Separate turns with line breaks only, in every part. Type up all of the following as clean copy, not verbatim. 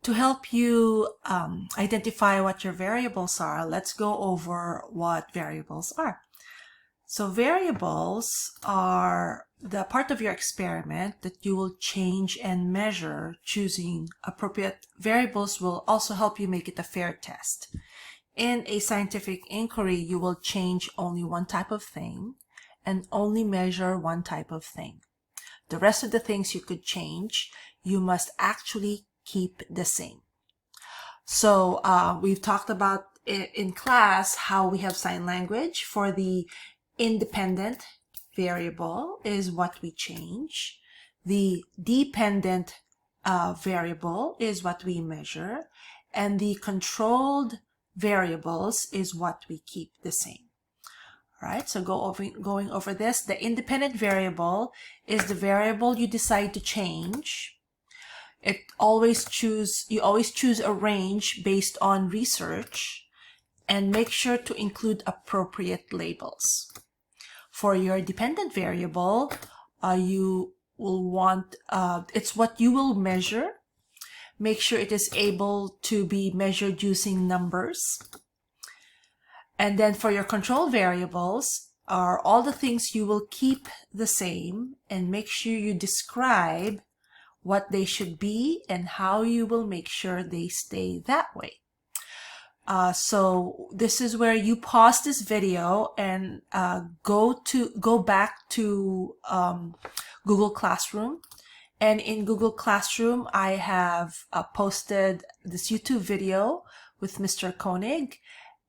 To help you identify what your variables are, let's go over what variables are. So variables are the part of your experiment that you will change and measure. Choosing appropriate variables will also help you make it a fair test. In a scientific inquiry, you will change only one type of thing and only measure one type of thing. The rest of the things you could change, you must actually keep the same. So we've talked about in class how we have sign language. For the independent variable is what we change. The dependent variable is what we measure. And the controlled variables is what we keep the same. All right, so going over this, the independent variable is the variable you decide to change. You always choose a range based on research, and make sure to include appropriate labels. For your dependent variable, you will want, it's what you will measure. Make sure it is able to be measured using numbers. And then for your control variables are all the things you will keep the same, and make sure you describe what they should be and how you will make sure they stay that way. So this is where you pause this video and go back to Google Classroom. And in Google Classroom, I have posted this YouTube video with Mr. Koenig.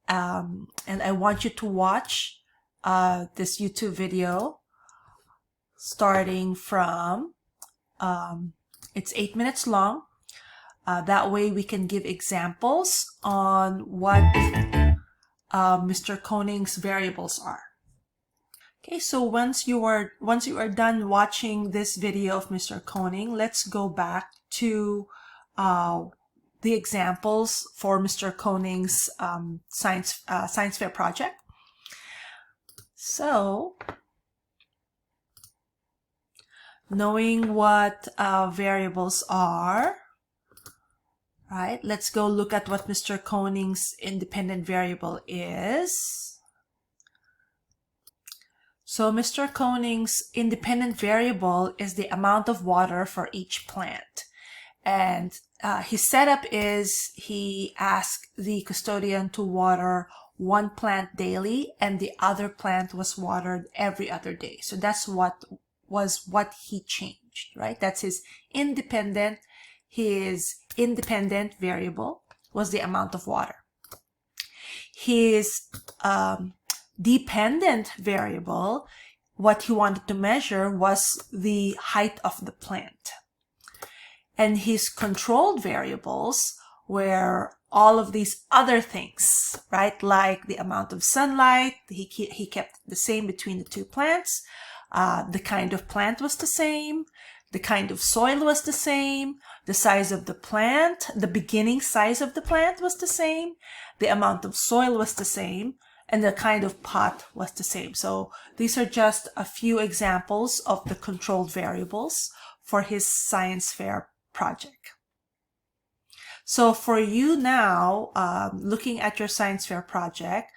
And I want you to watch this YouTube video starting from, it's 8 minutes long. That way we can give examples on what Mr. Koenig's variables are. Okay, so once you are done watching this video of Mr. Koenig, let's go back to the examples for Mr. Koenig's science fair project. So, knowing what variables are, right? Let's go look at what Mr. Koenig's independent variable is. So Mr. Koenig's independent variable is the amount of water for each plant. And his setup is he asked the custodian to water one plant daily, and the other plant was watered every other day. So that's what he changed, right? That's his independent. His independent variable was the amount of water. His dependent variable, what he wanted to measure was the height of the plant. And his controlled variables were all of these other things, right? Like the amount of sunlight, he kept the same between the two plants. The kind of plant was the same. The kind of soil was the same. The size of the plant, the beginning size of the plant was the same. The amount of soil was the same. And the kind of pot was the same. So these are just a few examples of the controlled variables for his science fair project. So for you now, looking at your science fair project,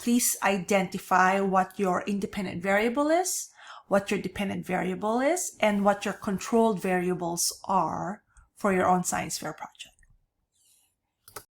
please identify what your independent variable is, what your dependent variable is, and what your controlled variables are for your own science fair project.